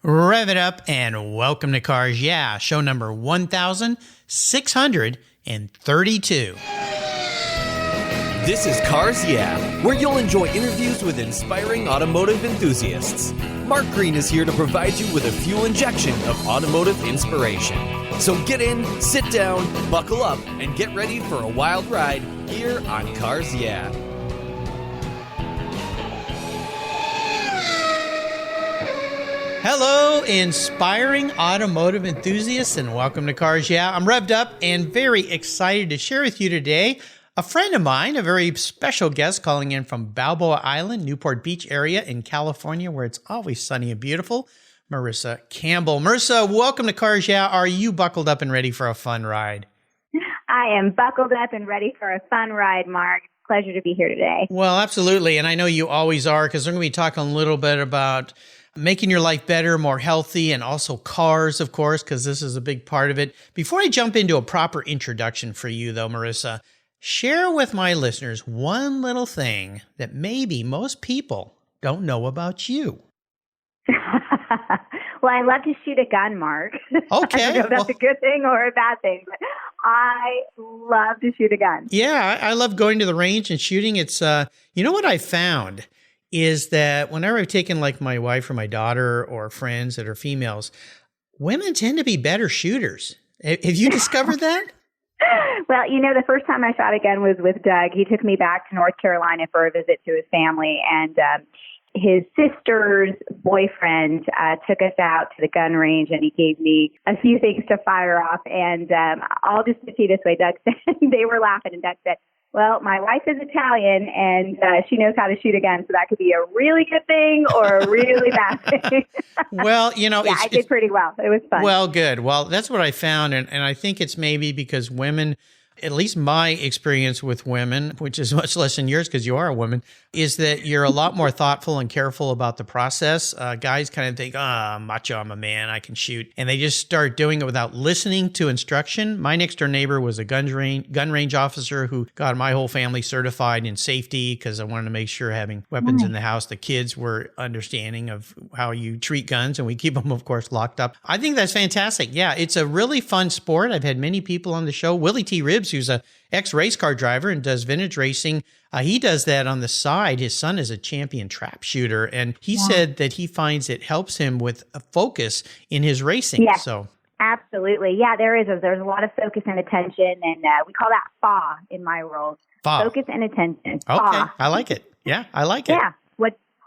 Rev it up and welcome to Cars Yeah, show number 1632. This is Cars Yeah, where you'll enjoy interviews with inspiring automotive enthusiasts. Mark Green is here to provide you with a fuel injection of automotive inspiration. So get in, sit down, buckle up, and get ready for a wild ride here on Cars Yeah. Hello, inspiring automotive enthusiasts, and welcome to Cars Yeah. I'm revved up and very excited to share with you today a friend of mine, a very special guest calling in from Balboa Island, Newport Beach area in California, where it's always sunny and beautiful, Marissa Campbell. Marissa, welcome to Cars Yeah. Are you buckled up and ready for a fun ride? I am buckled up and ready for a fun ride, Mark. Pleasure to be here today. Well, absolutely. And I know you always are, because we're going to be talking a little bit about making your life better, more healthy, and also cars, of course, because this is a big part of it. Before I jump into a proper introduction for you, though, Marissa, share with my listeners one little thing that maybe most people don't know about you. Well, I love to shoot a gun, Mark. Okay. I don't know if that's a good thing or a bad thing, but I love to shoot a gun. Yeah, I love going to the range and shooting. It's, you know what I found is that whenever I've taken like my wife or my daughter or friends that are females, women tend to be better shooters. Have you discovered that? Well, you know, the first time I shot a gun was with Doug. He took me back to North Carolina for a visit to his family, and his sister's boyfriend took us out to the gun range, and he gave me a few things to fire off. And I'll just put it this way, Doug said, they were laughing, and Doug said, well, my wife is Italian, and she knows how to shoot a gun, so that could be a really good thing or a really bad thing. Well, you know, yeah, I did pretty well. It was fun. Well, good. Well, that's what I found, and I think it's maybe because women, at least my experience with women, which is much less than yours because you are a woman, is that you're a lot more thoughtful and careful about the process. Guys kind of think, I'm macho, I'm a man, I can shoot. And they just start doing it without listening to instruction. My next door neighbor was a gun range officer who got my whole family certified in safety because I wanted to make sure having weapons in the house, the kids were understanding of how you treat guns, and we keep them, of course, locked up. I think that's fantastic. Yeah, it's a really fun sport. I've had many people on the show. Willie T. Ribbs, who's a ex-race car driver and does vintage racing. He does that on the side. His son is a champion trap shooter, and he said that he finds it helps him with a focus in his racing. Yes, so absolutely. Yeah, there's a lot of focus and attention, and we call that FA in my world. FA. Focus and attention. Okay, FA. I like it. Yeah, I like it. Yeah,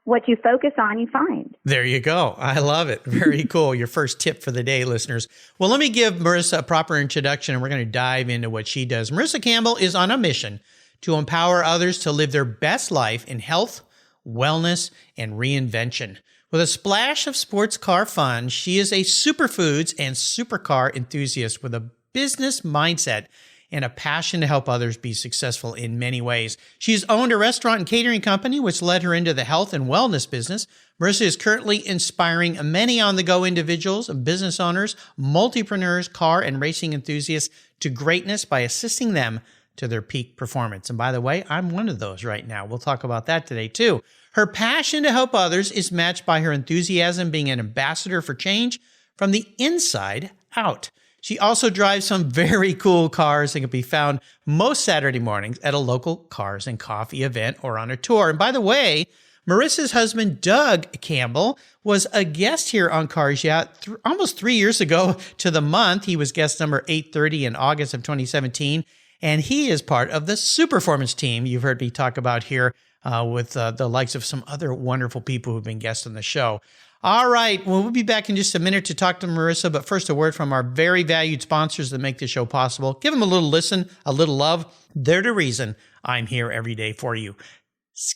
what you focus on, you find. There you go. I love it. Very cool. Your first tip for the day, listeners. Well, let me give Marissa a proper introduction, and we're going to dive into what she does. Marissa Campbell is on a mission to empower others to live their best life in health, wellness, and reinvention. With a splash of sports car fun, she is a superfoods and supercar enthusiast with a business mindset and a passion to help others be successful in many ways. She's owned a restaurant and catering company, which led her into the health and wellness business. Marissa is currently inspiring many on-the-go individuals, business owners, multipreneurs, car and racing enthusiasts to greatness by assisting them to their peak performance. And by the way, I'm one of those right now. We'll talk about that today too. Her passion to help others is matched by her enthusiasm being an ambassador for change from the inside out. She also drives some very cool cars that can be found most Saturday mornings at a local cars and coffee event or on a tour. And by the way, Marissa's husband, Doug Campbell, was a guest here on Cars Yeah almost 3 years ago to the month. He was guest number 830 in August of 2017. And he is part of the Superperformance team you've heard me talk about here with the likes of some other wonderful people who've been guests on the show. All right. Well, we'll be back in just a minute to talk to Marissa, but first a word from our very valued sponsors that make this show possible. Give them a little listen, a little love. They're the reason I'm here every day for you.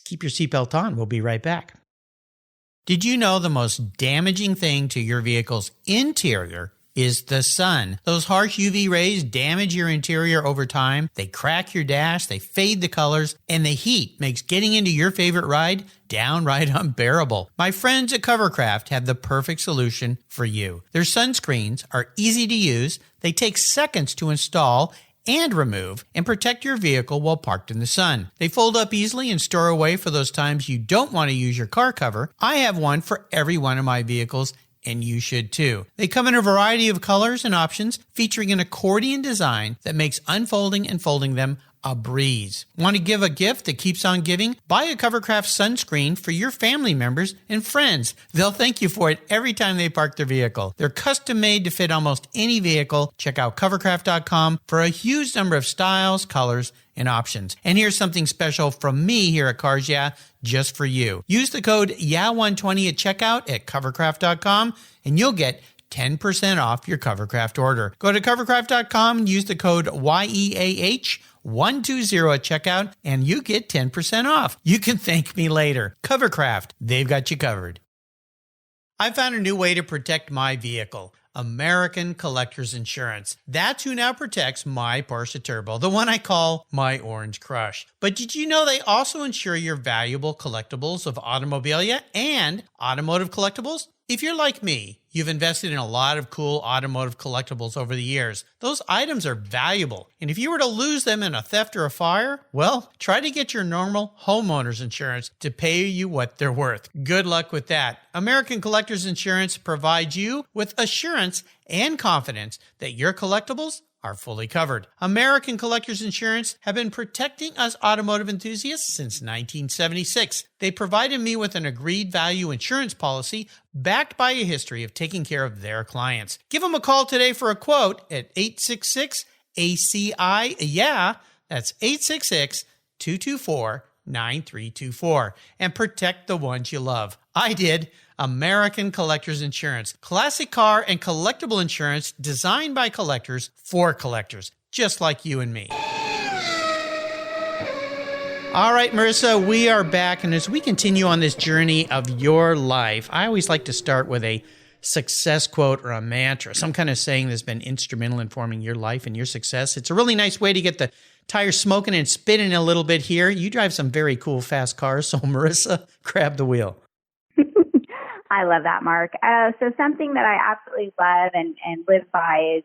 Keep your seatbelt on. We'll be right back. Did you know the most damaging thing to your vehicle's interior is the sun? Those harsh UV rays damage your interior over time. They crack your dash, they fade the colors, and the heat makes getting into your favorite ride downright unbearable. My friends at Covercraft have the perfect solution for you. Their sunscreens are easy to use, they take seconds to install and remove and protect your vehicle while parked in the sun. They fold up easily and store away for those times you don't want to use your car cover. I have one for every one of my vehicles, and you should too. They come in a variety of colors and options, featuring an accordion design that makes unfolding and folding them a breeze. Want to give a gift that keeps on giving? Buy a Covercraft sunscreen for your family members and friends. They'll thank you for it every time they park their vehicle. They're custom made to fit almost any vehicle. Check out covercraft.com for a huge number of styles, colors, and options. And here's something special from me here at Cars Yeah, just for you. Use the code YEAH120 at checkout at covercraft.com and you'll get 10% off your Covercraft order. Go to covercraft.com and use the code YEAH120 at checkout and you get 10% off. You can thank me later. Covercraft, they've got you covered. I found a new way to protect my vehicle. American Collectors Insurance. That's who now protects my Porsche Turbo, the one I call my Orange Crush. But did you know they also insure your valuable collectibles of automobilia and automotive collectibles? If you're like me, you've invested in a lot of cool automotive collectibles over the years. Those items are valuable, and if you were to lose them in a theft or a fire, well, try to get your normal homeowner's insurance to pay you what they're worth. Good luck with that. American Collectors Insurance provides you with assurance and confidence that your collectibles are fully covered. American Collectors Insurance have been protecting us automotive enthusiasts since 1976. They provided me with an agreed value insurance policy backed by a history of taking care of their clients. Give them a call today for a quote at 866-ACI-YEAH. That's 866-224-9324. And protect the ones you love. I did. American Collectors Insurance. Classic car and collectible insurance designed by collectors for collectors, just like you and me. All right, Marissa, we are back. And as we continue on this journey of your life, I always like to start with a success quote or a mantra, some kind of saying that's been instrumental in forming your life and your success. It's a really nice way to get the tires smoking and spinning a little bit here. You drive some very cool, fast cars. So, Marissa, grab the wheel. I love that, Mark. So something that I absolutely love and live by is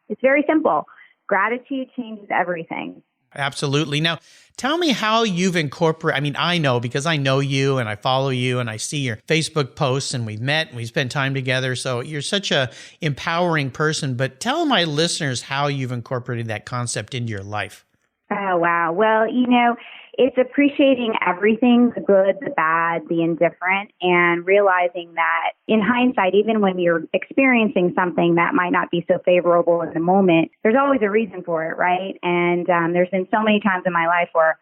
it's very simple. Gratitude changes everything. Absolutely. Now, tell me how you've incorporated, I mean, I know because I know you and I follow you and I see your Facebook posts and we've met and we've spent time together. So you're such a empowering person, but tell my listeners how you've incorporated that concept into your life. Oh, wow. Well, it's appreciating everything, the good, the bad, the indifferent, and realizing that in hindsight, even when you're experiencing something that might not be so favorable in the moment, there's always a reason for it, right? And there's been so many times in my life where,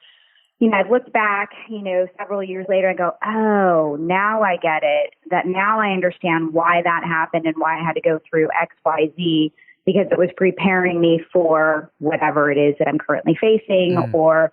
I've looked back, several years later and go, oh, now I get it, that now I understand why that happened and why I had to go through X, Y, Z, because it was preparing me for whatever it is that I'm currently facing or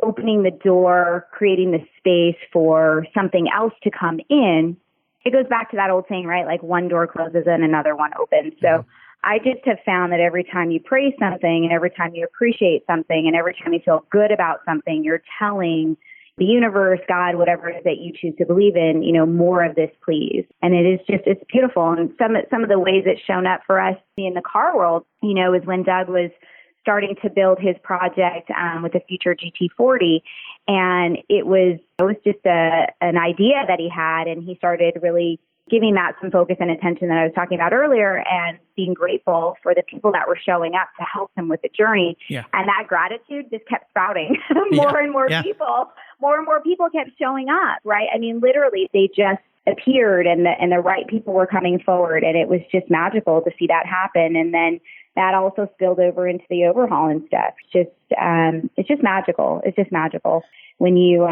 opening the door, creating the space for something else to come in. It goes back to that old saying, right? Like one door closes and another one opens. So I just have found that every time you praise something and every time you appreciate something and every time you feel good about something, you're telling the universe, God, whatever it is that you choose to believe in, more of this, please. And it's beautiful. And some of the ways it's shown up for us in the car world, is when Doug was starting to build his project with the future GT40. And it was just an idea that he had. And he started really giving that some focus and attention that I was talking about earlier and being grateful for the people that were showing up to help him with the journey. Yeah. And that gratitude just kept sprouting. More and more people kept showing up, right? I mean, literally, they just appeared and the right people were coming forward. And it was just magical to see that happen. And then that also spilled over into the overhaul and stuff. It's just magical. It's just magical when you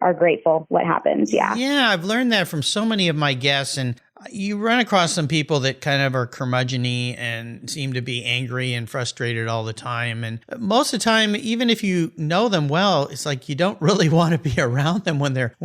are grateful what happens. Yeah. Yeah. I've learned that from so many of my guests, and you run across some people that kind of are curmudgeon-y and seem to be angry and frustrated all the time. And most of the time, even if you know them well, it's like you don't really want to be around them when they're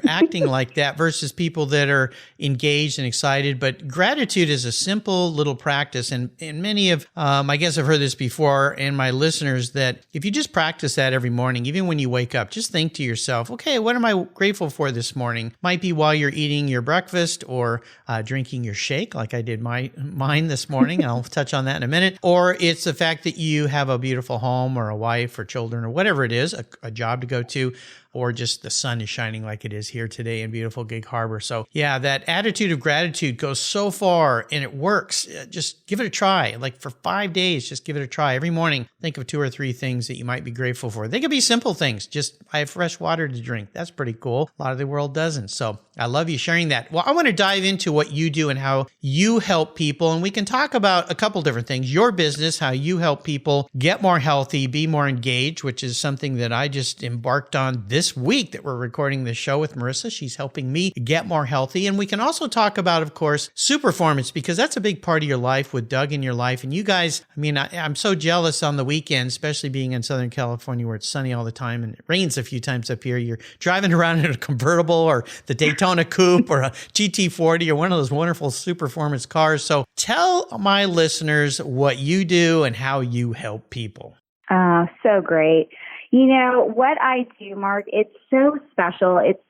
acting like that versus people that are engaged and excited. But gratitude is a simple little practice. And many of my guests have heard this before, and my listeners, that if you just practice that every morning, even when you wake up, just think to yourself, okay, what am I grateful for this morning? Might be while you're eating your breakfast or drinking your shake like I did mine this morning. I'll touch on that in a minute. Or it's the fact that you have a beautiful home or a wife or children or whatever it is, a job to go to, or just the sun is shining like it is here today in beautiful Gig Harbor. So yeah, that attitude of gratitude goes so far and it works. Just give it a try. Like for 5 days, just give it a try. Every morning, think of 2 or 3 things that you might be grateful for. They could be simple things. Just I have fresh water to drink. That's pretty cool. A lot of the world doesn't. So I love you sharing that. Well, I want to dive into what you do and how you help people. And we can talk about a couple different things. Your business, how you help people get more healthy, be more engaged, which is something that I just embarked on this week that we're recording this show with Marissa. She's helping me get more healthy. And we can also talk about, of course, superformance, because that's a big part of your life with Doug in your life. And you guys, I mean, I'm so jealous on the weekend, especially being in Southern California where it's sunny all the time and it rains a few times up here. You're driving around in a convertible or the Daytona Coupe or a GT40 or one of those wonderful superformance cars. So tell my listeners what you do and how you help people. So great. You know, what I do, Mark, it's so special. It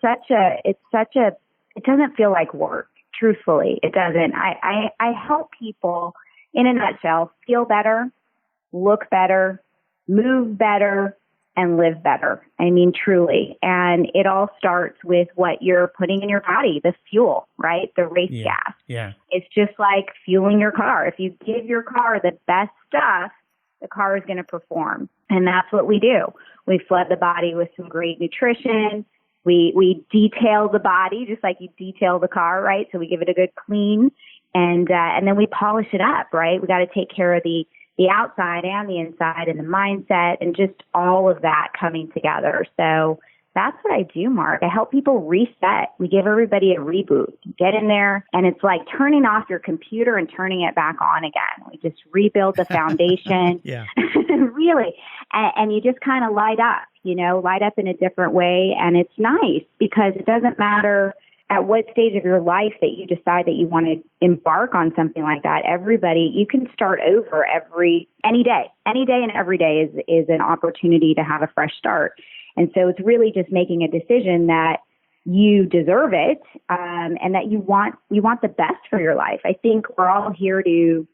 doesn't feel like work. Truthfully, it doesn't. I help people in a nutshell, feel better, look better, move better, and live better. I mean, truly. And it all starts with what you're putting in your body, the fuel, right? The race gas. Yeah. It's just like fueling your car. If you give your car the best stuff, the car is going to perform. And that's what we do. We flood the body with some great nutrition. We detail the body just like you detail the car, right? So we give it a good clean and then we polish it up, right? We got to take care of the outside and the inside and the mindset and just all of that coming together. So that's what I do, Mark. I help people reset. We give everybody a reboot. Get in there, and it's like turning off your computer and turning it back on again. We just rebuild the foundation. Yeah. Really. And you just kind of light up in a different way. And it's nice because it doesn't matter at what stage of your life that you decide that you want to embark on something like that. Everybody, you can start over any day and every day is an opportunity to have a fresh start. And so it's really just making a decision that you deserve it, and that you want the best for your life. I think we're all here to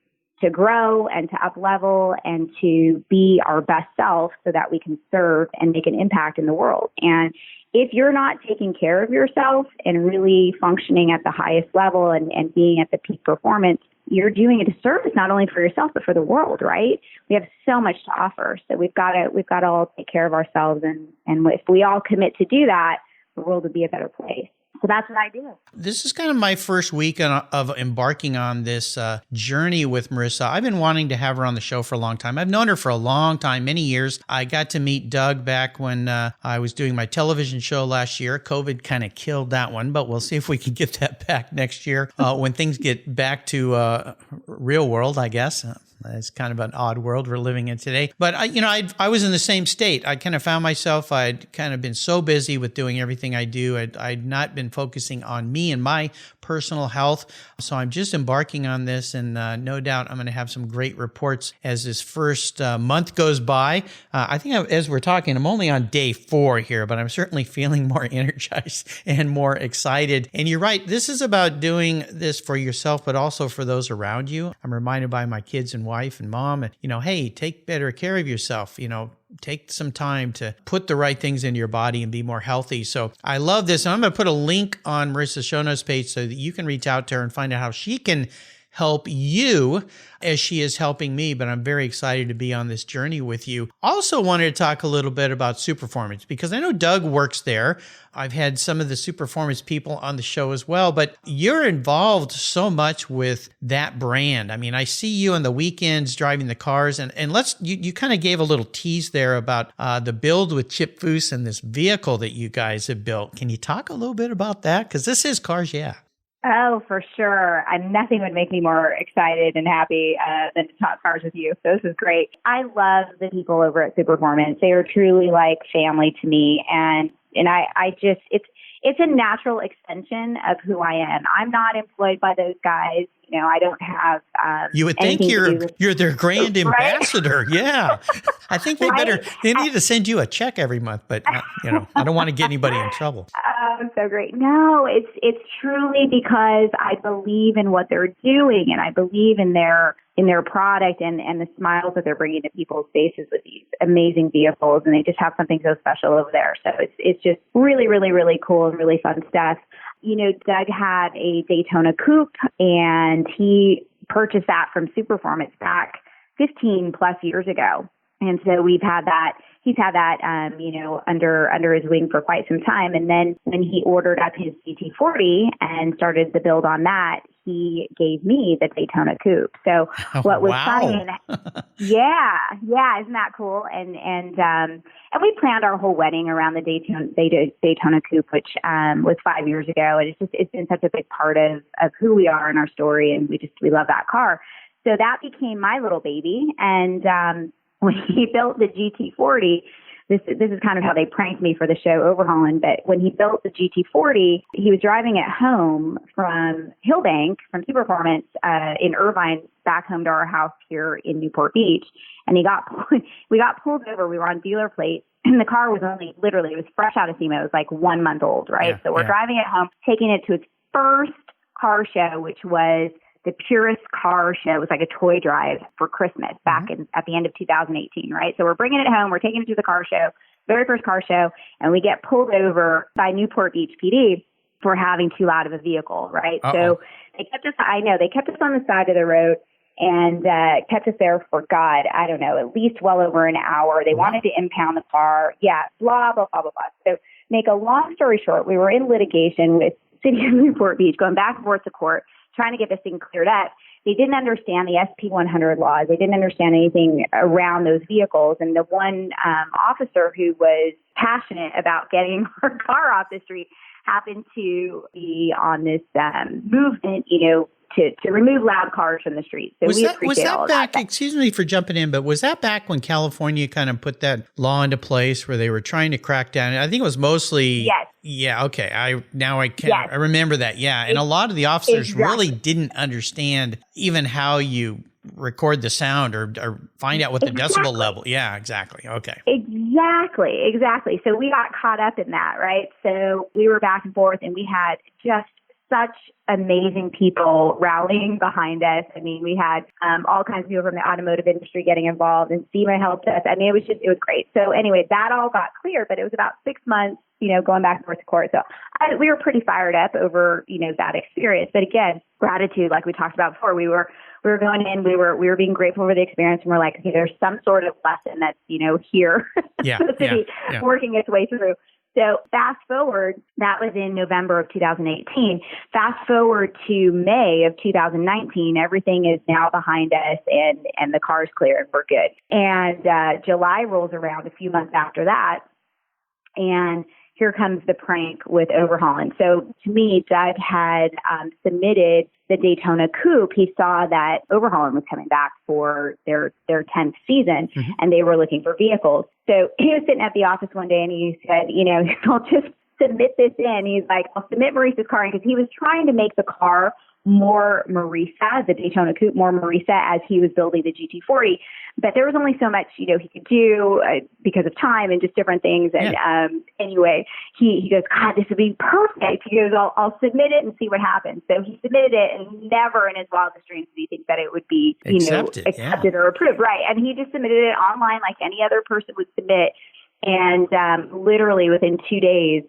grow and to up level and to be our best self so that we can serve and make an impact in the world. And if you're not taking care of yourself and really functioning at the highest level and being at the peak performance, you're doing a disservice not only for yourself but for the world, right? We have so much to offer, so we've got to all take care of ourselves, and if we all commit to do that, the world would be a better place. So that's what I do. This is kind of my first week of embarking on this journey with Marissa. I've been wanting to have her on the show for a long time. I've known her for a long time, many years. I got to meet Doug back when I was doing my television show last year. COVID kind of killed that one, but we'll see if we can get that back next year when things get back to real world, I guess. It's kind of an odd world we're living in today. But I was in the same state. I kind of found myself, I'd kind of been so busy with doing everything I do. I'd not been focusing on me and my personal health. So I'm just embarking on this, and no doubt I'm going to have some great reports as this first month goes by. I think as we're talking, I'm only on day 4 here, but I'm certainly feeling more energized and more excited. And you're right. This is about doing this for yourself, but also for those around you. I'm reminded by my kids and wife and mom, and, hey, take better care of yourself, take some time to put the right things into your body and be more healthy. So I love this. And I'm going to put a link on Marissa's show notes page so that you can reach out to her and find out how she can help you as she is helping me. But I'm very excited to be on this journey with you. Also wanted to talk a little bit about Superformance because I know Doug works there. I've had some of the Superformance people on the show as well, but you're involved so much with that brand. I mean, I see you on the weekends driving the cars, and you kind of gave a little tease there about the build with Chip Foose and this vehicle that you guys have built. Can you talk a little bit about that? Because this is Cars Yeah. Oh, for sure. Nothing would make me more excited and happy than to talk cars with you. So this is great. I love the people over at Superformance. They are truly like family to me. And I just, it's it's a natural extension of who I am. I'm not employed by those guys. You know, I don't have you would think you're their grand ambassador. Yeah. I think they need to send you a check every month, but you know, I don't want to get anybody in trouble. So great. No, it's truly because I believe in what they're doing, and I believe in their product and the smiles that they're bringing to people's faces with these amazing vehicles, and they just have something so special over there. So it's just really, really, really cool and really fun stuff. You know, Doug had a Daytona coupe, and he purchased that from Superformance back 15 plus years ago. And so he's had that, you know, under his wing for quite some time. And then when he ordered up his GT40 and started the build on that, he gave me the Daytona coupe. So what was funny, isn't that cool? And we planned our whole wedding around the Daytona coupe, which was 5 years ago. And it's been such a big part of who we are and our story, and we love that car. So that became my little baby. And when he built the GT40, this is kind of how they pranked me for the show Overhauling, but when he built the GT40, he was driving it home from Hillbank, from Superformance in Irvine, back home to our house here in Newport Beach. And we got pulled over. We were on dealer plate, and the car was it was fresh out of SEMA. It was like 1 month old, right? So we're driving it home, taking it to its first car show, which was the Purist Car Show. It was like a toy drive for Christmas back at the end of 2018, right? So we're bringing it home. We're taking it to the car show, very first car show, and we get pulled over by Newport Beach PD for having too loud of a vehicle, right? So they kept us on the side of the road and kept us there for, God, I don't know, at least well over an hour. They wanted to impound the car. Yeah, blah, blah, blah, blah, blah. So make a long story short, we were in litigation with City of Newport Beach, going back and forth to court, trying to get this thing cleared up. They didn't understand the SP 100 laws. They didn't understand anything around those vehicles. And the one officer who was passionate about getting our car off the street happened to be on this movement, you know, to remove loud cars from the street. So was that back, excuse me for jumping in, but was that back when California kind of put that law into place where they were trying to crack down? I think it was mostly... Yes. Yeah, okay. I remember that, yeah. And a lot of the officers really didn't understand even how you record the sound or find out what the decibel level. Yeah, exactly. Okay. Exactly. So we got caught up in that, right? So we were back and forth, and we had just such amazing people rallying behind us. I mean, we had all kinds of people from the automotive industry getting involved, and SEMA helped us. I mean, it was great. So anyway, that all got clear, but it was about 6 months, you know, going back and forth to court. So we were pretty fired up over, you know, that experience. But again, gratitude, like we talked about before, we were going in, we were being grateful for the experience, and we're like, okay, there's some sort of lesson that's, you know, here supposed to be working its way through. So fast forward, that was in November of 2018. Fast forward to May of 2019, everything is now behind us, and the car's clear and we're good. And July rolls around a few months after that, and here comes the prank with Overhauling. So to me, Doug had submitted the Daytona coupe. He saw that Overhauling was coming back for their 10th season, and they were looking for vehicles. So he was sitting at the office one day, and he said, you know, I'll just submit this in. He's like, I'll submit Marissa's car in, because he was trying to make the car more Marissa, the Daytona coupe, more Marissa as he was building the GT40. But there was only so much, you know, he could do because of time and just different things. And anyway, he goes, God, this would be perfect. He goes, I'll submit it and see what happens. So he submitted it, and never in his wildest dreams did he think that it would be, accepted or approved. Right. And he just submitted it online like any other person would submit. And literally within 2 days,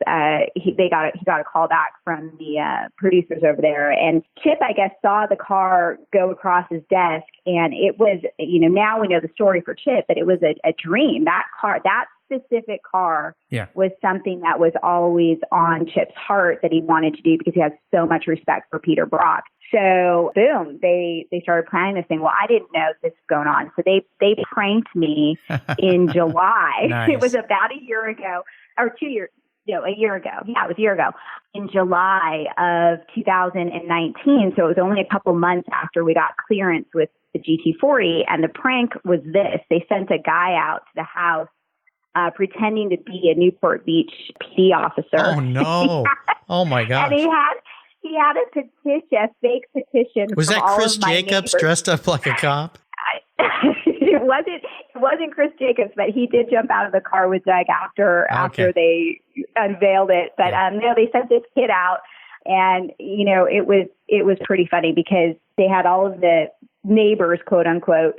he got a call back from the producers over there. And Chip, I guess, saw the car go across his desk, and it was, you know, now we know the story for Chip, but it was a dream. That car, that specific car, was something that was always on Chip's heart that he wanted to do, because he has so much respect for Peter Brock. So boom, they started planning this thing. Well, I didn't know this was going on. So they pranked me in July. Nice. It was about a year ago, or 2 years. No, a year ago. Yeah, it was a year ago. In July of 2019. So it was only a couple months after we got clearance with the GT40. And the prank was this. They sent a guy out to the house pretending to be a Newport Beach PD officer. Oh, no. Oh, my gosh. And he had a petition, a fake petition. Was from that all Chris of my Jacobs neighbors. dressed up like a cop? It wasn't Chris Jacobs, but he did jump out of the car with Doug after they unveiled it. But no, they sent this kid out, and it was pretty funny because they had all of the neighbors, quote unquote,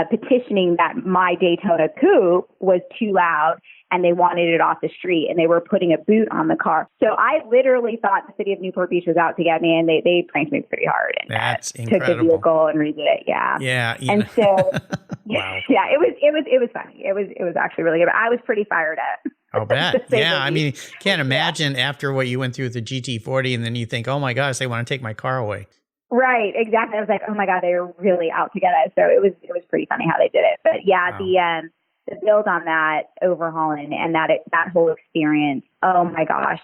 petitioning that my Daytona coupe was too loud and they wanted it off the street, and they were putting a boot on the car. So I literally thought the city of Newport Beach was out to get me, and they pranked me pretty hard and That's took incredible. the vehicle and redid it. Yeah. Yeah. And so, wow. yeah, it was funny. It was actually really good. But I was pretty fired up. I'll bet. Yeah. I mean, can't imagine after what you went through with the GT40, and then you think, oh my gosh, they want to take my car away. Right, exactly. I was like, oh my God, they were really out to get us. So it was pretty funny how they did it. But yeah, wow. The build on that overhauling and that whole experience. Oh my gosh,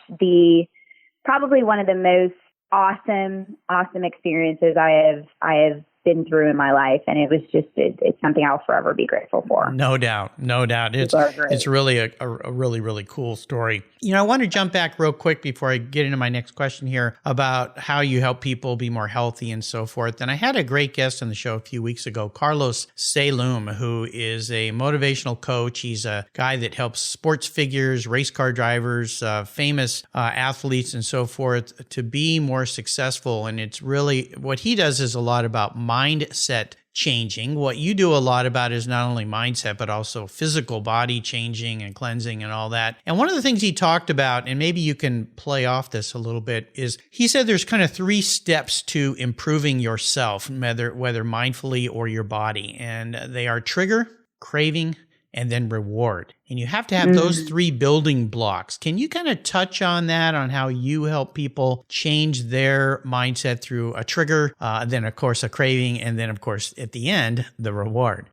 probably one of the most awesome experiences I have been through in my life, and it was just it's something I'll forever be grateful for. No doubt. It's really a really, really cool story. I want to jump back real quick before I get into my next question here about how you help people be more healthy and so forth. And I had a great guest on the show a few weeks ago, Carlos Salum, who is a motivational coach. He's a guy that helps sports figures, race car drivers, famous athletes and so forth to be more successful. And it's really what he does is a lot about mindset changing. What you do a lot about is not only mindset, but also physical body changing and cleansing and all that. And one of the things he talked about, and maybe you can play off this a little bit, is he said there's kind of 3 steps to improving yourself, whether mindfully or your body. And they are trigger, craving, and then reward. And you have to have those 3 building blocks. Can you kind of touch on that, on how you help people change their mindset through a trigger, then of course a craving, and then of course at the end, the reward?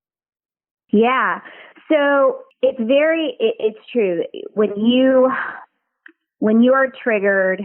Yeah. So it's true. When you are triggered,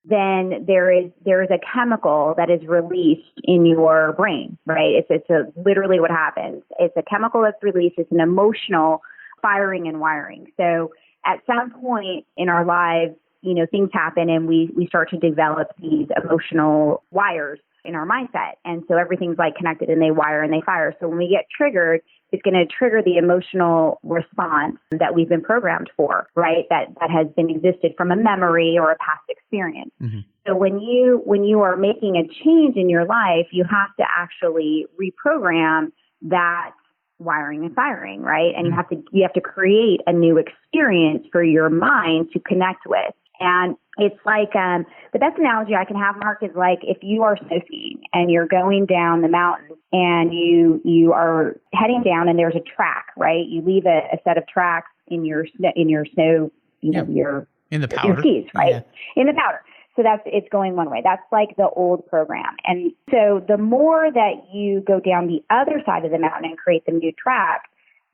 then there is a chemical that is released in your brain, right? It's literally what happens. It's a chemical that's released. It's an emotional firing and wiring. So at some point in our lives, things happen and we start to develop these emotional wires in our mindset. And so everything's like connected and they wire and they fire. So when we get triggered, it's going to trigger the emotional response that we've been programmed for, right? That has been existed from a memory or a past experience. Mm-hmm. So when you are making a change in your life, you have to actually reprogram that wiring and firing, right? And you have to create a new experience for your mind to connect with. And it's like the best analogy I can have, Mark, is like if you are snow skiing and you're going down the mountain and you are heading down and there's a track, right? You leave a set of tracks in your snow, your in the powder. Your skis, right? Yeah. In the powder. So it's going one way. That's like the old program. And so the more that you go down the other side of the mountain and create the new track,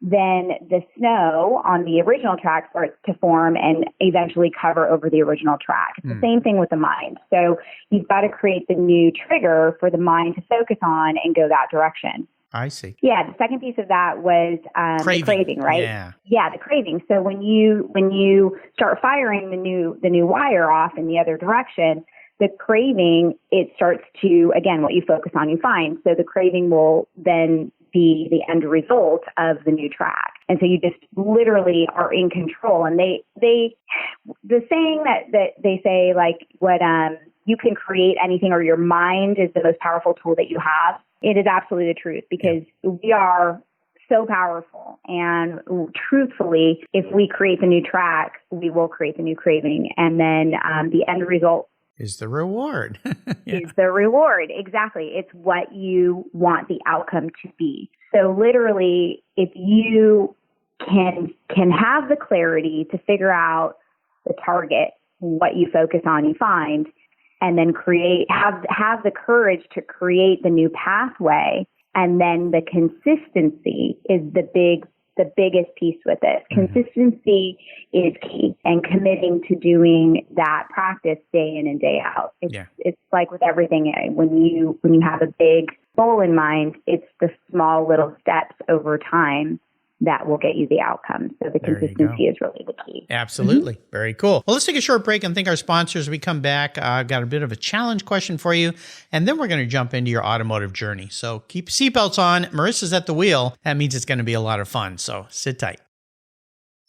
then the snow on the original track starts to form and eventually cover over the original track. It's the same thing with the mind. So you've got to create the new trigger for the mind to focus on and go that direction. I see. Yeah, the second piece of that was the craving, right? Yeah, the craving. So when you start firing the new wire off in the other direction, the craving, it starts to, again, what you focus on, you find. So the craving will then be the end result of the new track. And so you just literally are in control. And the saying that they say, like, what you can create anything, or your mind is the most powerful tool that you have. It is absolutely the truth, because we are so powerful. And truthfully, if we create the new track, we will create the new craving. And then the end result is the reward. Is the reward. Exactly. It's what you want the outcome to be. So literally, if you can have the clarity to figure out the target, what you focus on, you find, and then have the courage to create the new pathway. And then the consistency is the biggest piece with it. Consistency is key, and committing to doing that practice day in and day out. It's like with everything. When you have a big goal in mind, it's the small little steps over time that will get you the outcome. So the consistency is really the key. Absolutely. Very cool. Well, let's take a short break and thank our sponsors. We come back. I've got a bit of a challenge question for you, and then we're going to jump into your automotive journey. So keep seatbelts on. Marissa's at the wheel. That means it's going to be a lot of fun. So sit tight.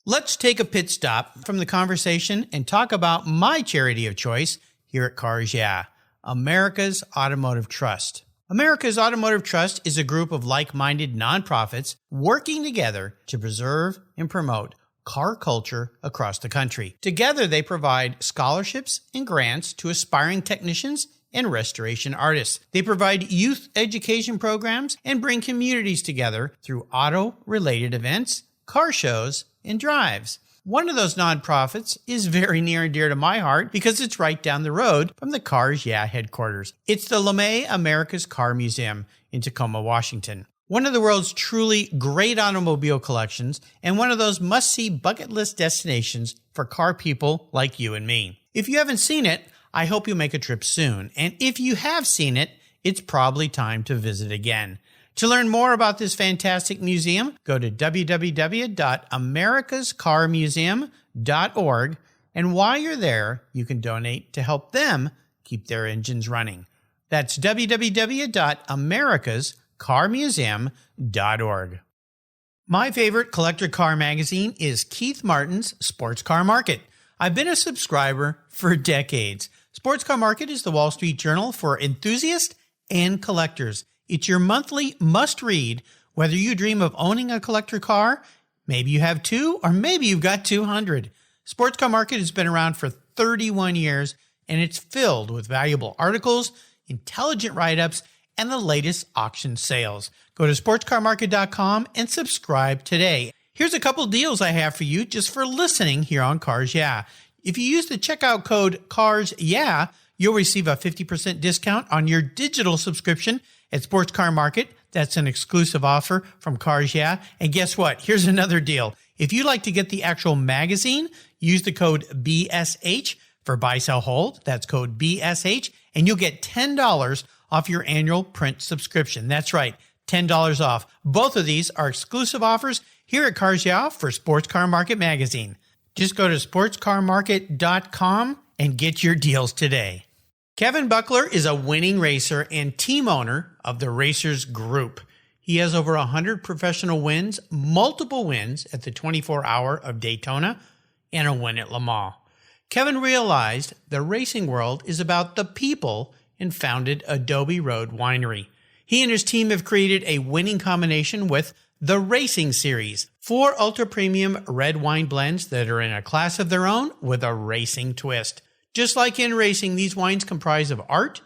Let's take a pit stop from the conversation and talk about my charity of choice here at Cars Yeah, America's Automotive Trust. America's Automotive Trust is a group of like-minded nonprofits working together to preserve and promote car culture across the country. Together, they provide scholarships and grants to aspiring technicians and restoration artists. They provide youth education programs and bring communities together through auto-related events, car shows, and drives. One of those nonprofits is very near and dear to my heart because it's right down the road from the Cars Yeah headquarters. It's the LeMay America's Car Museum in Tacoma, Washington. One of the world's truly great automobile collections and one of those must-see bucket list destinations for car people like you and me. If you haven't seen it, I hope you make a trip soon. And if you have seen it, it's probably time to visit again. To learn more about this fantastic museum, go to www.americascarmuseum.org. And while you're there, you can donate to help them keep their engines running. That's www.americascarmuseum.org. My favorite collector car magazine is Keith Martin's Sports Car Market. I've been a subscriber for decades. Sports Car Market is the Wall Street Journal for enthusiasts and collectors. It's your monthly must-read, whether you dream of owning a collector car, maybe you have 2, or maybe you've got 200. Sports Car Market has been around for 31 years, and it's filled with valuable articles, intelligent write-ups, and the latest auction sales. Go to sportscarmarket.com and subscribe today. Here's a couple deals I have for you just for listening here on Cars Yeah. If you use the checkout code Cars Yeah, you'll receive a 50% discount on your digital subscription at Sports Car Market. That's an exclusive offer from Cars Yeah. And guess what? Here's another deal. If you'd like to get the actual magazine, use the code BSH for buy, sell, hold. That's code BSH, and you'll get $10 off your annual print subscription. That's right, $10 off. Both of these are exclusive offers here at Cars Yeah for Sports Car Market magazine. Just go to sportscarmarket.com and get your deals today. Kevin Buckler is a winning racer and team owner of the Racers Group. He has over 100 professional wins, multiple wins at the 24-hour of Daytona, and a win at Le Mans. Kevin realized the racing world is about the people and founded Adobe Road Winery. He and his team have created a winning combination with the Racing Series, 4 ultra-premium red wine blends that are in a class of their own with a racing twist. Just like in racing, these wines comprise of art,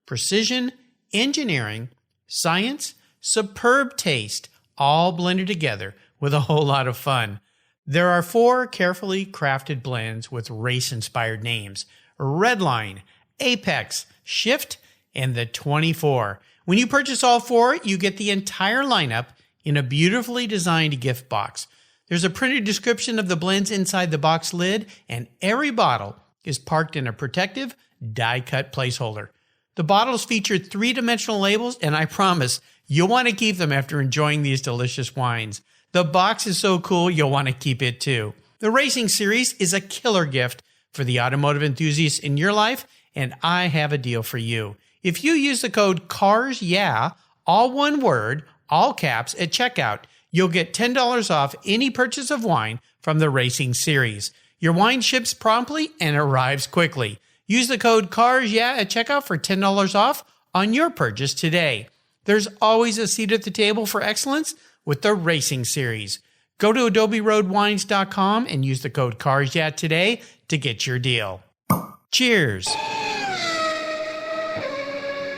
precision, engineering, science, superb taste, all blended together with a whole lot of fun. There are 4 carefully crafted blends with race-inspired names: Redline, Apex, Shift, and the 24. When you purchase all 4, you get the entire lineup in a beautifully designed gift box. There's a printed description of the blends inside the box lid, and every bottle is parked in a protective, die-cut placeholder. The bottles feature 3-dimensional labels, and I promise you'll want to keep them after enjoying these delicious wines. The box is so cool, you'll want to keep it too. The Racing Series is a killer gift for the automotive enthusiasts in your life, and I have a deal for you. If you use the code CARS Yeah, all one word, all caps, at checkout, you'll get $10 off any purchase of wine from the Racing Series. Your wine ships promptly and arrives quickly. Use the code CARS Yeah at checkout for $10 off on your purchase today. There's always a seat at the table for excellence with the Racing Series. Go to adoberoadwines.com and use the code CARS Yeah today to get your deal. Cheers.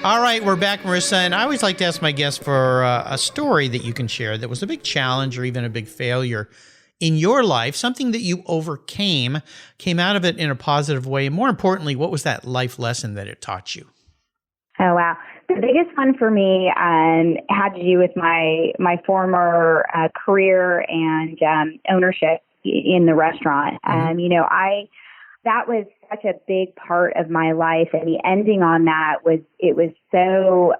All right, we're back, Marissa, and I always like to ask my guests for a story that you can share that was a big challenge or even a big failure in your life, something that you overcame, came out of it in a positive way, and more importantly, what was that life lesson that it taught you? Oh, wow. The biggest one for me had to do with my former career and ownership in the restaurant. That was such a big part of my life, and the ending on that was so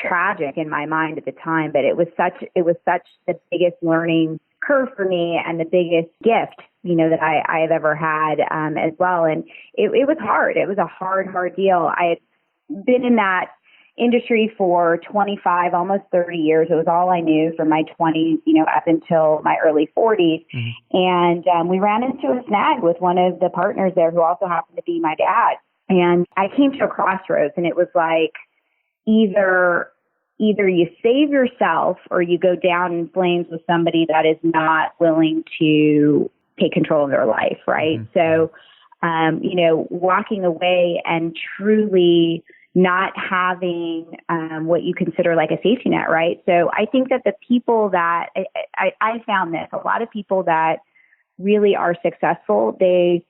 tragic in my mind at the time, but it was such the biggest learning curve for me and the biggest gift, that I have ever had as well. And it was hard. It was a hard deal. I had been in that industry for 25, almost 30 years. It was all I knew from my 20s, up until my early 40s. Mm-hmm. And we ran into a snag with one of the partners there who also happened to be my dad. And I came to a crossroads, and it was like, either you save yourself or you go down in flames with somebody that is not willing to take control of their life, right? Mm-hmm. So, walking away and truly not having what you consider like a safety net, right? So I think that the people that I found this, a lot of people that really are successful, they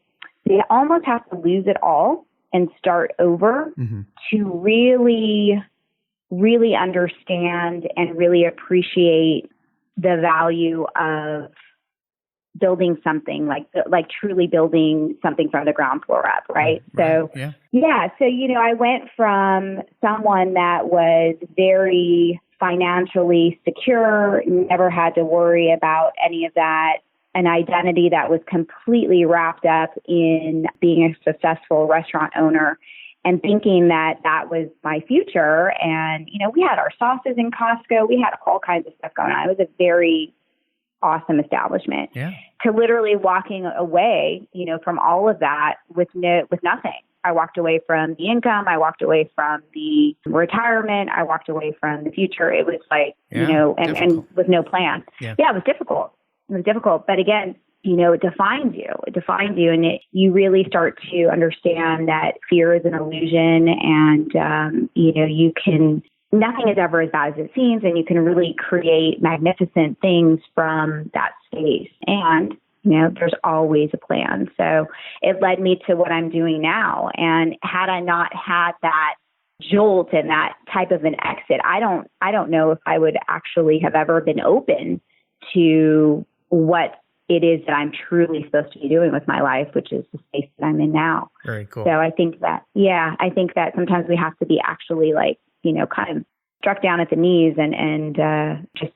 almost have to lose it all and start over mm-hmm. to really, really understand and really appreciate the value of building something like truly building something from the ground floor up. Right. So, yeah. So, I went from someone that was very financially secure, never had to worry about any of that, an identity that was completely wrapped up in being a successful restaurant owner and thinking that was my future. And, we had our sauces in Costco. We had all kinds of stuff going on. It was a very awesome establishment. Yeah. To literally walking away, from all of that with nothing. I walked away from the income. I walked away from the retirement. I walked away from the future. It was like, and with no plan. Yeah, it was difficult. But again, it defines you. And you really start to understand that fear is an illusion, and, nothing is ever as bad as it seems, and you can really create magnificent things from that space. And, there's always a plan. So it led me to what I'm doing now. And had I not had that jolt and that type of an exit, I don't know if I would actually have ever been open to what it is that I'm truly supposed to be doing with my life, which is the space that I'm in now. Very cool. So I think that sometimes we have to be actually kind of struck down at the knees and just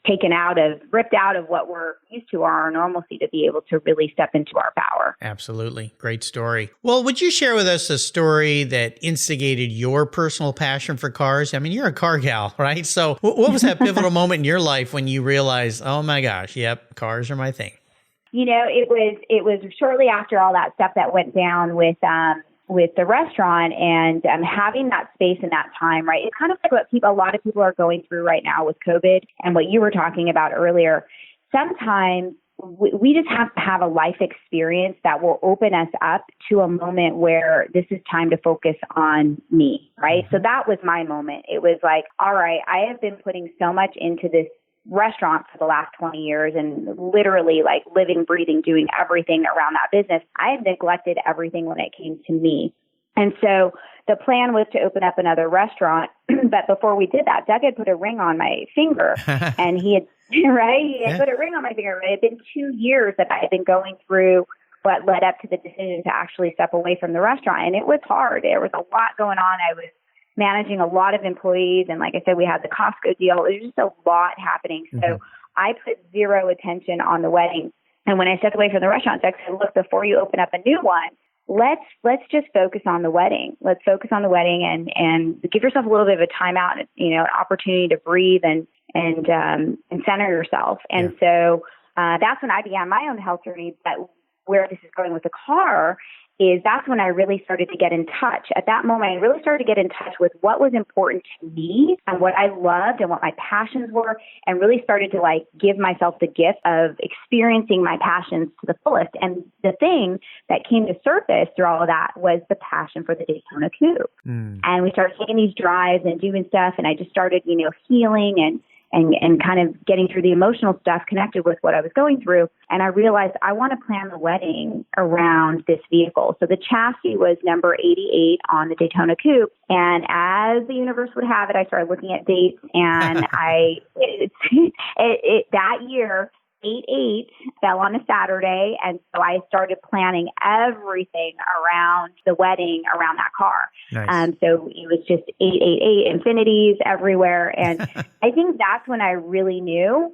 ripped out of what we're used to, our normalcy, to be able to really step into our power. Absolutely. Great story. Well, would you share with us a story that instigated your personal passion for cars? I mean, you're a car gal, right? So what was that pivotal moment in your life when you realized, oh my gosh, yep, cars are my thing? It was shortly after all that stuff that went down with the restaurant and having that space in that time, right? It's kind of like what a lot of people are going through right now with COVID and what you were talking about earlier. Sometimes we just have to have a life experience that will open us up to a moment where this is time to focus on me, right? Mm-hmm. So that was my moment. It was like, all right, I have been putting so much into this restaurant for the last 20 years and literally like living, breathing, doing everything around that business. I had neglected everything when it came to me. And so the plan was to open up another restaurant. But before we did that, Doug had put a ring on my finger and he had put a ring on my finger. It had been 2 years that I had been going through what led up to the decision to actually step away from the restaurant. And it was hard. There was a lot going on. I was managing a lot of employees. And like I said, we had the Costco deal. There's just a lot happening. Mm-hmm. So I put zero attention on the wedding. And when I stepped away from the restaurant, I said, look, before you open up a new one, let's just focus on the wedding. Let's focus on the wedding and give yourself a little bit of a timeout, an opportunity to breathe and center yourself. And so that's when I began my own health journey. But where this is going with the car is that's when I really started to get in touch. At that moment, I really started to get in touch with what was important to me and what I loved and what my passions were, and really started to give myself the gift of experiencing my passions to the fullest. And the thing that came to surface through all of that was the passion for the Daytona Coupe. And we started taking these drives and doing stuff, and I just started, healing and kind of getting through the emotional stuff connected with what I was going through. And I realized I want to plan the wedding around this vehicle. So the chassis was number 88 on the Daytona Coupe. And as the universe would have it, I started looking at dates, and that year, 8/8 fell on a Saturday, and so I started planning everything around the wedding around that car. Nice. So it was just 888 infinities everywhere, and I think that's when I really knew,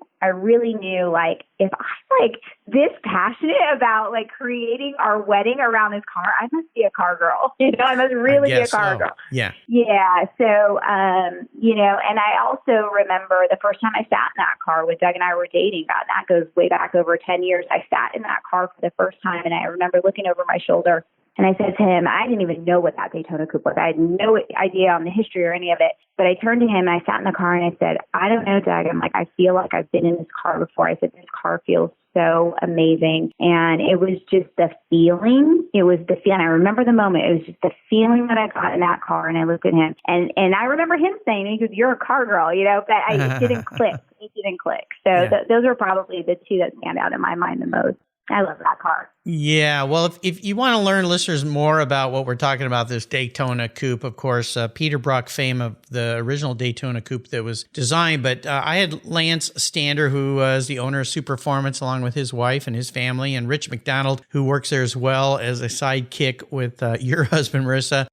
like, if I'm like this passionate about like creating our wedding around this car, I must be a car girl. I must really be a car girl. Yeah. Yeah. So, and I also remember the first time I sat in that car with Doug and I were dating. God, that goes way back over 10 years. I sat in that car for the first time, and I remember looking over my shoulder. And I said to him, I didn't even know what that Daytona Coupe was. I had no idea on the history or any of it. But I turned to him and I sat in the car and I said, I don't know, Doug. I'm like, I feel like I've been in this car before. I said, this car feels so amazing. And it was just the feeling. It was the feeling. I remember the moment. It was just the feeling that I got in that car. And I looked at him. And I remember him saying, he goes, you're a car girl, but it didn't click. It didn't click. So those are probably the two that stand out in my mind the most. I love that car. Yeah. Well, if you want to learn, listeners, more about what we're talking about, this Daytona Coupe, of course, Peter Brock fame of the original Daytona Coupe that was designed. But I had Lance Stander, who was the owner of Superformance, along with his wife and his family, and Rich McDonald, who works there as well as a sidekick with your husband, Marissa.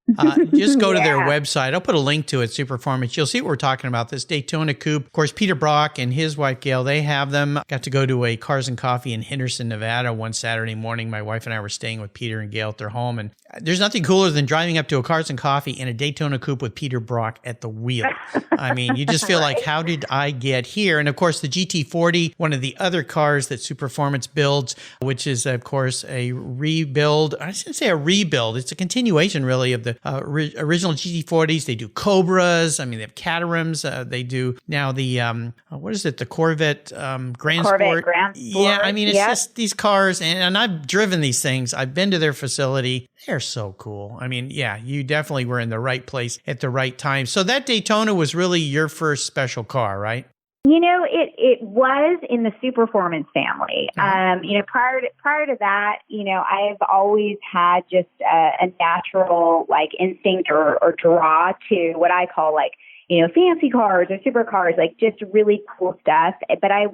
Just go to their website. I'll put a link to it, Superformance. You'll see what we're talking about, this Daytona Coupe. Of course, Peter Brock and his wife, Gail, they have them. Got to go to a Cars and Coffee in Henderson, Nevada one Saturday morning. My wife and I were staying with Peter and Gail at their home, and there's nothing cooler than driving up to a Cars and Coffee in a Daytona Coupe with Peter Brock at the wheel. I mean, you just feel like, how did I get here? And of course, the GT40, one of the other cars that Superformance builds, which is, of course, a rebuild. I shouldn't say a rebuild. It's a continuation, really, of the original GT40s. They do Cobras. I mean, they have Caterhams. They do now the, the Corvette Grand Sport. Yeah, I mean, it's just these cars, and I've driven these things. I've been to their facility. They're so cool. I mean, yeah, you definitely were in the right place at the right time. So that Daytona was really your first special car, right? It was in the Superformance family. Prior to that, I've always had just a natural like instinct or draw to what I call like, fancy cars or supercars, like just really cool stuff. But I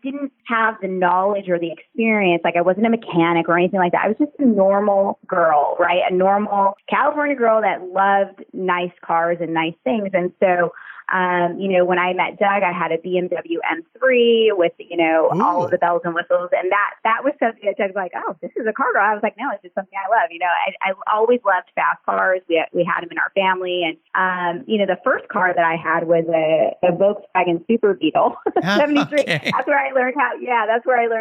didn't have the knowledge or the experience. Like I wasn't a mechanic or anything like that. I was just a normal girl, right? A normal California girl that loved nice cars and nice things. And so, when I met Doug, I had a BMW M3 with, all of the bells and whistles. And that was something that Doug was like, oh, this is a car girl. I was like, no, it's just something I love. I always loved fast cars. We had them in our family. And, the first car that I had was a Volkswagen Super Beetle, 73. Okay. That's where I learned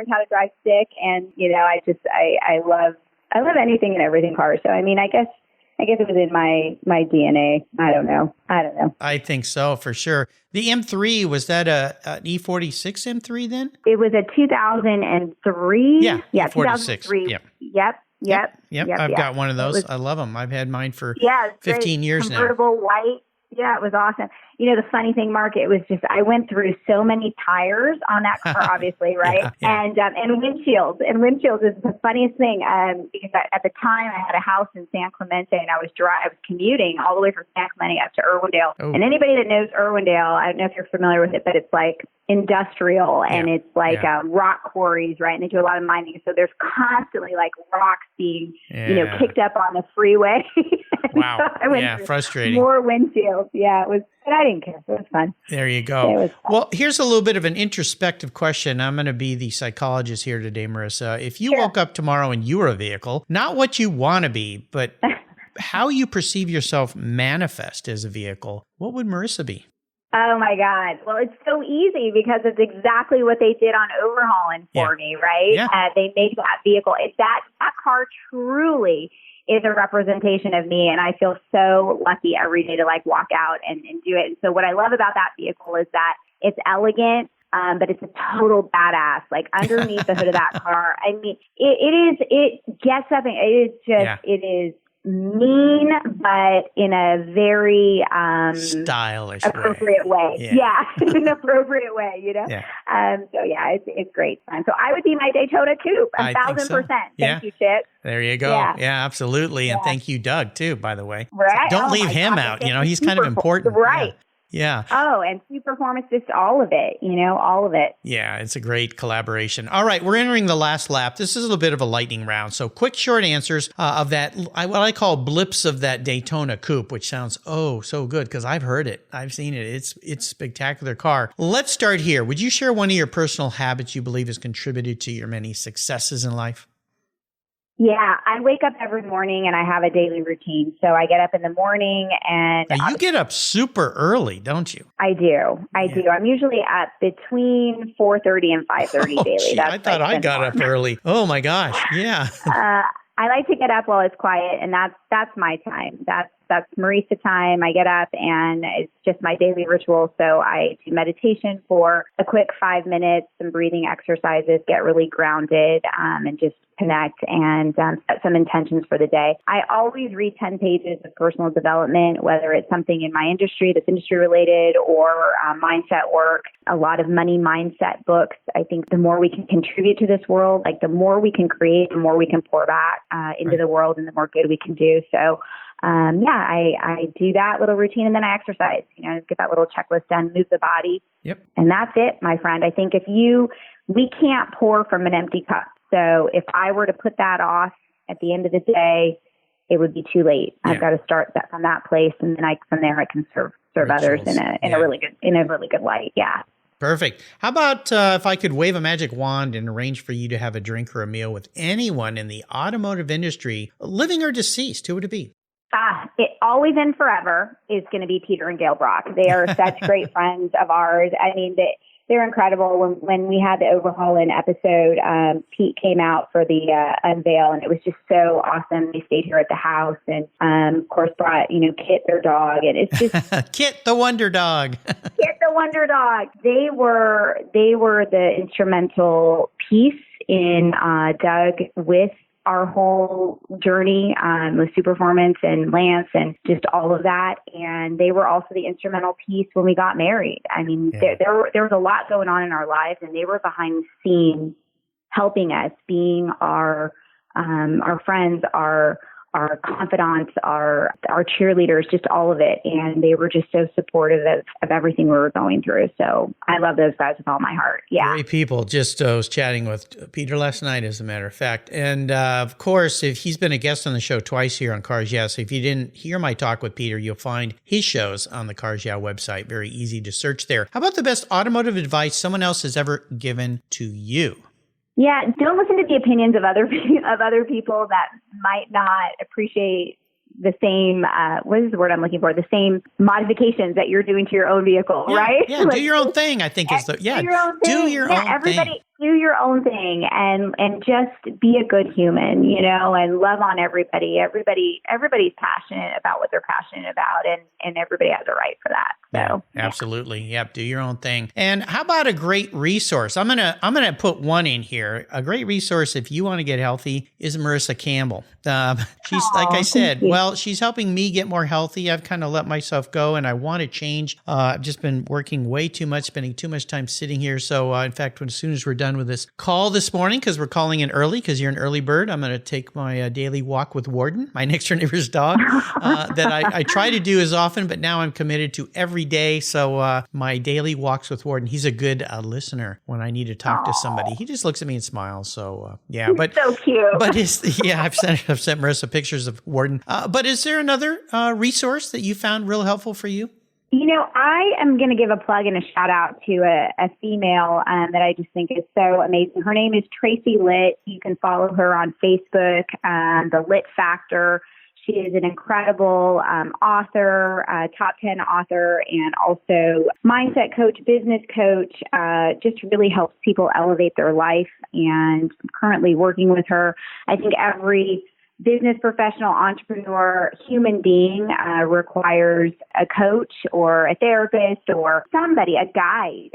how to drive stick. And, I love anything and everything cars. So, I mean, I guess it was in my DNA. I don't know. I think so, for sure. The M3, was that an E46 M3 then? It was a 2003. Yeah, E46. 2003. Yep. I've got one of those. I love them. I've had mine for 15 years now. Convertible white. Yeah, it was awesome. The funny thing, Mark, it was just, I went through so many tires on that car, obviously, right? Yeah. And windshields. And windshields is the funniest thing, because at the time I had a house in San Clemente, and I was commuting all the way from San Clemente up to Irwindale. Oh. And anybody that knows Irwindale, I don't know if you're familiar with it, but it's like industrial, and it's like rock quarries, right? And they do a lot of mining. So there's constantly like rocks being, kicked up on the freeway. Wow. So frustrating. More windshields. Yeah, it was, but I didn't care. It was fun. There you go. Well, here's a little bit of an introspective question. I'm going to be the psychologist here today, Marissa. If you woke up tomorrow and you were a vehicle, not what you want to be, but how you perceive yourself manifest as a vehicle, what would Marissa be? Oh, my God. Well, it's so easy because it's exactly what they did on overhauling for me, right? Yeah. They made that vehicle. That car truly is a representation of me, and I feel so lucky every day to like walk out and do it. And so what I love about that vehicle is that it's elegant, but it's a total badass. Like underneath the hood of that car, I mean, it gets up and it is mean, but in a very stylish, appropriate way. Yeah, in an appropriate way, Yeah. It's great fun. So I would be my Daytona Coupe, 1,000%. Thank you, Chip. There you go. Yeah, absolutely. And thank you, Doug, too, by the way. Right. Don't leave him out. He's kind of important. Right. Yeah. Oh, and superperformance, just all of it, all of it. Yeah, it's a great collaboration. All right, we're entering the last lap. This is a little bit of a lightning round. So quick, short answers of that, what I call blips of that Daytona coupe, which sounds, so good because I've heard it. I've seen it. It's a spectacular car. Let's start here. Would you share one of your personal habits you believe has contributed to your many successes in life? Yeah, I wake up every morning and I have a daily routine. So I get up in the morning and... Now, you get up super early, don't you? I do. I'm usually up between 4:30 and 5:30 daily. Gee, I thought I got up early. Oh my gosh, yeah. I like to get up while it's quiet, and that's my time. That's Marissa time. I get up and it's just my daily ritual. So I do meditation for a quick 5 minutes, some breathing exercises, get really grounded, and just connect and set some intentions for the day. I always read 10 pages of personal development, whether it's something in my industry that's industry related or mindset work, a lot of money mindset books. I think the more we can contribute to this world, like the more we can create, the more we can pour back into the world and the more good we can do. So I do that little routine and then I exercise, get that little checklist done, move the body. Yep. And that's it, my friend. I think we can't pour from an empty cup. So if I were to put that off at the end of the day, it would be too late. Yeah. I've got to start that from that place. And then from there I can serve others in a really good light. Yeah. Perfect. How about if I could wave a magic wand and arrange for you to have a drink or a meal with anyone in the automotive industry, living or deceased, who would it be? It always and forever is going to be Peter and Gail Brock. They are such great friends of ours. I mean, they're incredible. When we had the Overhaul In episode, Pete came out for the unveil, and it was just so awesome. They stayed here at the house, and of course brought Kit, their dog, and it's just Kit the Wonder Dog. Kit the Wonder Dog. They were the instrumental piece in Doug with our whole journey with Superperformance and Lance and just all of that. And they were also the instrumental piece when we got married. I mean, there was a lot going on in our lives, and they were behind the scenes helping us, being our friends, our confidants, our cheerleaders, just all of it. And they were just so supportive of everything we were going through. So I love those guys with all my heart. Yeah. Great people. Just was chatting with Peter last night, as a matter of fact. And of course, if he's been a guest on the show twice here on Cars Yeah. So if you didn't hear my talk with Peter, you'll find his shows on the Cars Yeah website. Very easy to search there. How about the best automotive advice someone else has ever given to you? Yeah, don't listen to the opinions of other people that might not appreciate the same, what is the word I'm looking for? The same modifications that you're doing to your own vehicle, right? Yeah, do your own thing, I think is the, do your own thing. Do your own thing and just be a good human, and love on everybody. Everybody's passionate about what they're passionate about, and everybody has a right for that. So yeah, absolutely. Yep. Do your own thing. And how about a great resource? I'm gonna put one in here. A great resource if you want to get healthy is Marissa Campbell. She's like I said, well, she's helping me get more healthy. I've kind of let myself go and I want to change. I've just been working way too much, spending too much time sitting here. So in fact, as soon as we're done with this call this morning, because we're calling in early because you're an early bird, I'm going to take my daily walk with Warden, my next door neighbor's dog, that I try to do as often, but now I'm committed to every day. So my daily walks with Warden, he's a good listener when I need to talk to somebody. He just looks at me and smiles. So yeah, but so cute. But I've sent Marissa pictures of Warden. But is there another resource that you found real helpful for you? I am going to give a plug and a shout out to a female that I just think is so amazing. Her name is Tracy Litt. You can follow her on Facebook, The Lit Factor. She is an incredible author, top 10 author, and also mindset coach, business coach, just really helps people elevate their life. And I'm currently working with her. I think every business professional, entrepreneur, human being requires a coach or a therapist or somebody, a guide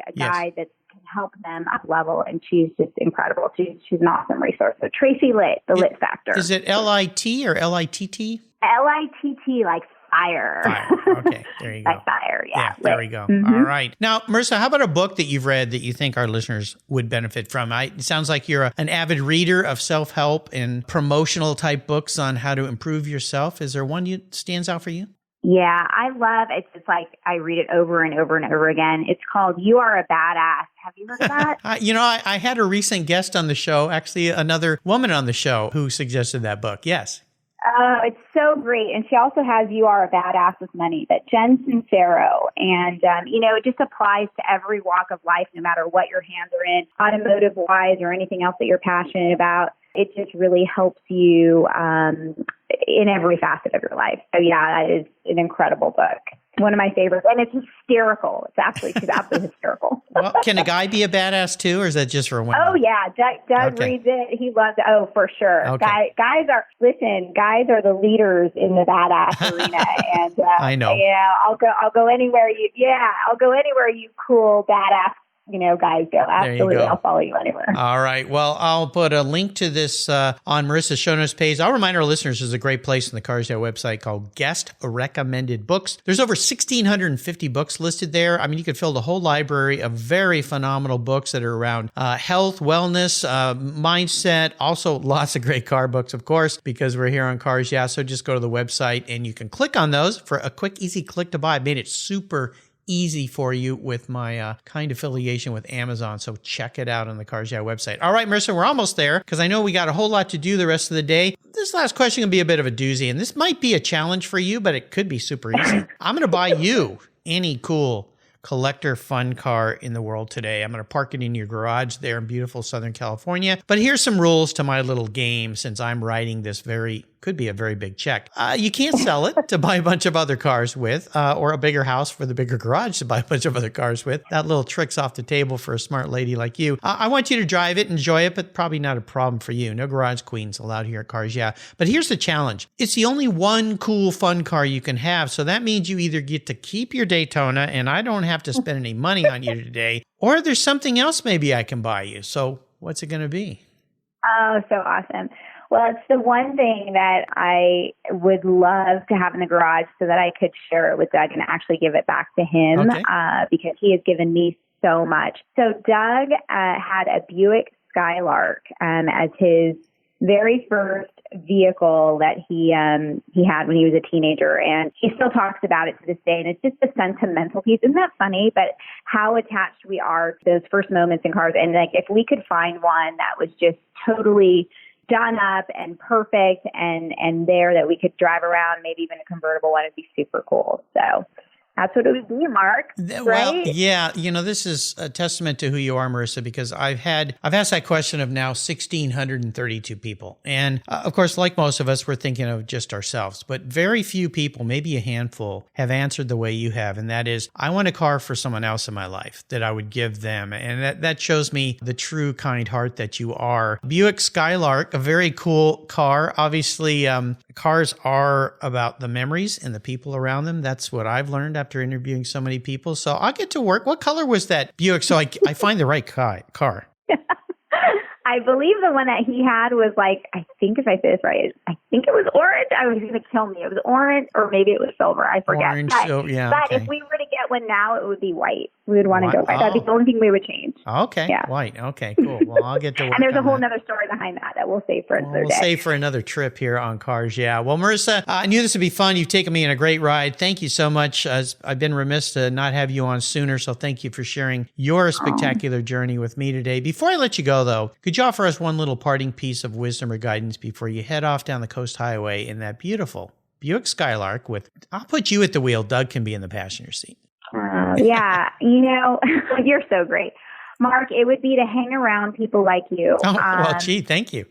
that can help them up level. And she's just incredible. She's an awesome resource. So Tracy Litt, The Lit Factor. Is it L-I-T or L-I-T-T? L-I-T-T, like fire. Okay, there you go. Like fire, yeah. There we go. Mm-hmm. All right. Now, Marissa, how about a book that you've read that you think our listeners would benefit from? It sounds like you're an avid reader of self-help and promotional type books on how to improve yourself. Is there one that stands out for you? Yeah, I love it's just like I read it over and over and over again. It's called You Are a Badass. Have you heard of that? I had a recent guest on the show, actually another woman on the show who suggested that book. Yes. Oh, it's so great. And she also has You Are a Badass with Money, that Jen Sincero. And, it just applies to every walk of life, no matter what your hands are in, automotive-wise or anything else that you're passionate about. It just really helps you in every facet of your life. So, yeah, that is an incredible book. One of my favorites. And it's hysterical. She's absolutely hysterical. Well, can a guy be a badass too, or is that just for women? Oh, yeah. Doug reads it. He loves it. Oh, for sure. Okay. Guys are the leaders in the badass arena. And I know. Yeah, I'll go anywhere you cool, badass guys go. Absolutely. I'll follow you anywhere. All right. Well, I'll put a link to this on Marissa's show notes page. I'll remind our listeners there's a great place on the Cars Yeah website called Guest Recommended Books. There's over 1,650 books listed there. I mean, you could fill the whole library of very phenomenal books that are around health, wellness, mindset, also lots of great car books, of course, because we're here on Cars Yeah. So just go to the website and you can click on those for a quick, easy click to buy. I made it super easy for you with my kind affiliation with Amazon. So check it out on the Cars Yeah website. All right, Marissa, we're almost there because I know we got a whole lot to do the rest of the day. This last question can be a bit of a doozy, and this might be a challenge for you, but it could be super easy. I'm going to buy you any cool collector fun car in the world today. I'm going to park it in your garage there in beautiful Southern California. But here's some rules to my little game since I'm writing this could be a very big check. You can't sell it to buy a bunch of other cars with, or a bigger house for the bigger garage to buy a bunch of other cars with. That little trick's off the table for a smart lady like you. I want you to drive it, enjoy it, but probably not a problem for you. No garage queens allowed here at Cars Yeah. But here's the challenge. It's the only one cool, fun car you can have. So that means you either get to keep your Daytona, and I don't have to spend any money on you today, or there's something else maybe I can buy you. So what's it going to be? Oh, so awesome. Well, it's the one thing that I would love to have in the garage so that I could share it with Doug and actually give it back to him, okay. Because he has given me so much. So Doug had a Buick Skylark as his very first vehicle that he had when he was a teenager, and he still talks about it to this day. And it's just a sentimental piece. Isn't that funny? But how attached we are to those first moments in cars. And like, if we could find one that was just totally done up and perfect and there that we could drive around, maybe even a convertible one, it'd be super cool. So that's what it would be, Mark. Right? Well, yeah. This is a testament to who you are, Marissa, because I've asked that question of now 1,632 people. And of course, like most of us, we're thinking of just ourselves, but very few people, maybe a handful, have answered the way you have. And that is, I want a car for someone else in my life that I would give them. And that shows me the true kind heart that you are. Buick Skylark, a very cool car. Obviously, cars are about the memories and the people around them. That's what I've learned after interviewing so many people. So I'll get to work. What color was that Buick? So I find the right car. I believe the one that he had was like, I think if I say this right, I think it was orange. I was going to kill me. It was orange or maybe it was silver. I forget. Orange, yeah. But okay. If we were to get one now, it would be white. We would want to go white. That'd be the only thing we would change. Okay. Yeah. White. Okay, cool. Well, I'll get to work. And there's a whole that. other story behind that we'll save for another day. We'll save for another trip here on Cars Yeah. Well, Marissa, I knew this would be fun. You've taken me on a great ride. Thank you so much. I've been remiss to not have you on sooner. So thank you for sharing your spectacular journey with me today. Before I let you go, though, could you offer us one little parting piece of wisdom or guidance before you head off down the Coast Highway in that beautiful Buick Skylark I'll put you at the wheel. Doug can be in the passenger seat. Yeah. You're so great. Mark, it would be to hang around people like you. Oh, well, gee, thank you.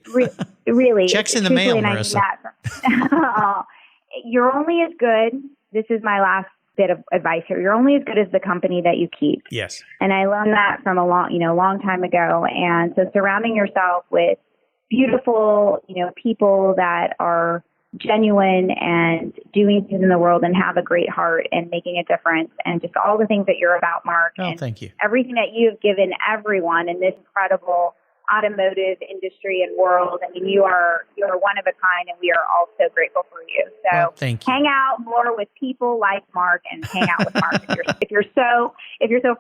Really. Checks in the mail, Marissa. You're only as good. This is my last bit of advice here. You're only as good as the company that you keep. Yes. And I learned that from a long time ago. And so surrounding yourself with beautiful, people that are genuine and doing things in the world and have a great heart and making a difference and just all the things that you're about, Mark. Oh, and thank you. Everything that you've given everyone in this incredible automotive industry and world. I mean, you're one of a kind, and we are all so grateful for you. So well, thank you. Hang out more with people like Mark, and hang out with Mark if you're so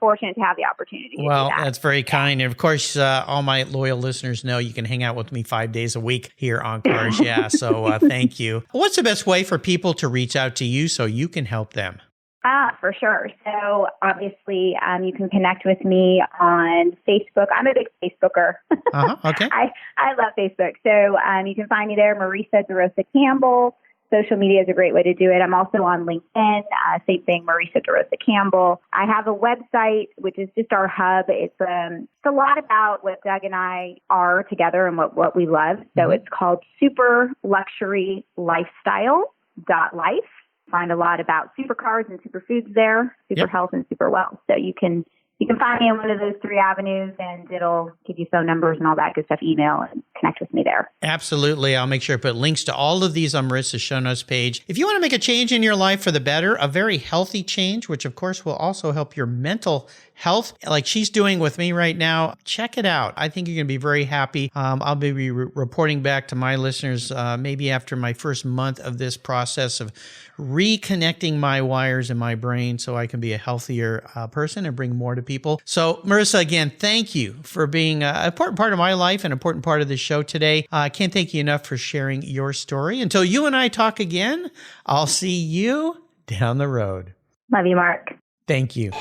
fortunate to have the opportunity. Well, to do that. That's very kind. And of course, all my loyal listeners know you can hang out with me 5 days a week here on Cars Yeah. So thank you. What's the best way for people to reach out to you so you can help them? For sure. So obviously, you can connect with me on Facebook. I'm a big Facebooker. Okay. I love Facebook. So you can find me there, Marissa Campbell. Social media is a great way to do it. I'm also on LinkedIn. Same thing, Marissa Campbell. I have a website, which is just our hub. It's a lot about what Doug and I are together and what we love. So It's called superluxurylifestyle.life. Find a lot about supercars and superfoods there, super health and super wealth. So you can find me in one of those 3 avenues, and it'll give you phone numbers and all that good stuff, email, and connect with me there. Absolutely. I'll make sure to put links to all of these on Marissa's show notes page. If you want to make a change in your life for the better, a very healthy change, which of course will also help your mental health, like she's doing with me right now, check it out. I think you're going to be very happy. I'll be reporting back to my listeners maybe after my first month of this process of reconnecting my wires in my brain so I can be a healthier person and bring more to people. So Marissa, again, thank you for being an important part of my life, an important part of the show today. I can't thank you enough for sharing your story. Until you and I talk again, I'll see you down the road. Love you, Mark. Thank you.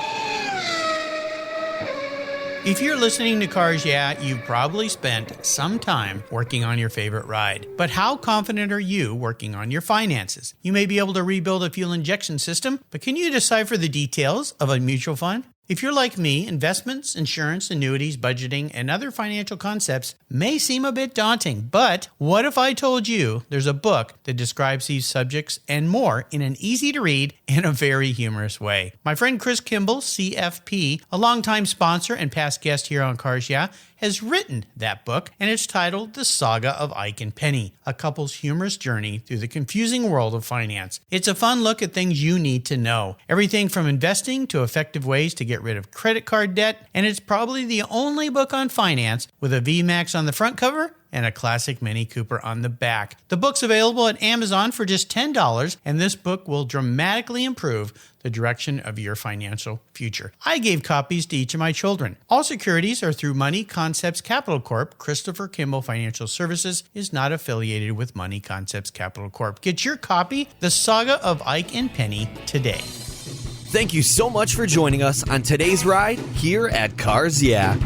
If you're listening to Cars Yeah, you've probably spent some time working on your favorite ride. But how confident are you working on your finances? You may be able to rebuild a fuel injection system, but can you decipher the details of a mutual fund? If you're like me, investments, insurance, annuities, budgeting, and other financial concepts may seem a bit daunting, but what if I told you there's a book that describes these subjects and more in an easy-to-read and a very humorous way? My friend Chris Kimball, CFP, a longtime sponsor and past guest here on Cars Yeah, has written that book, and it's titled The Saga of Ike and Penny, a couple's humorous journey through the confusing world of finance. It's a fun look at things you need to know, everything from investing to effective ways to get rid of credit card debt, and it's probably the only book on finance with a VMAX on the front cover and a classic Mini Cooper on the back. The book's available at Amazon for just $10, and this book will dramatically improve the direction of your financial future. I gave copies to each of my children. All securities are through Money Concepts Capital Corp. Christopher Kimball Financial Services is not affiliated with Money Concepts Capital Corp. Get your copy, The Saga of Ike and Penny, today. Thank you so much for joining us on today's ride here at Cars Yeah.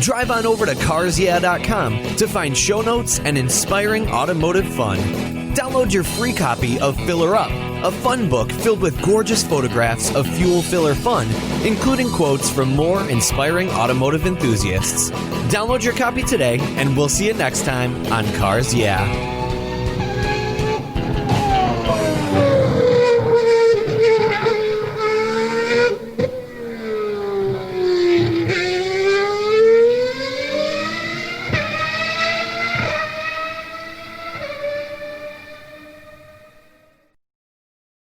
Drive on over to carsyeah.com to find show notes and inspiring automotive fun. Download your free copy of Filler Up, a fun book filled with gorgeous photographs of fuel filler fun, including quotes from more inspiring automotive enthusiasts. Download your copy today, and we'll see you next time on Cars Yeah.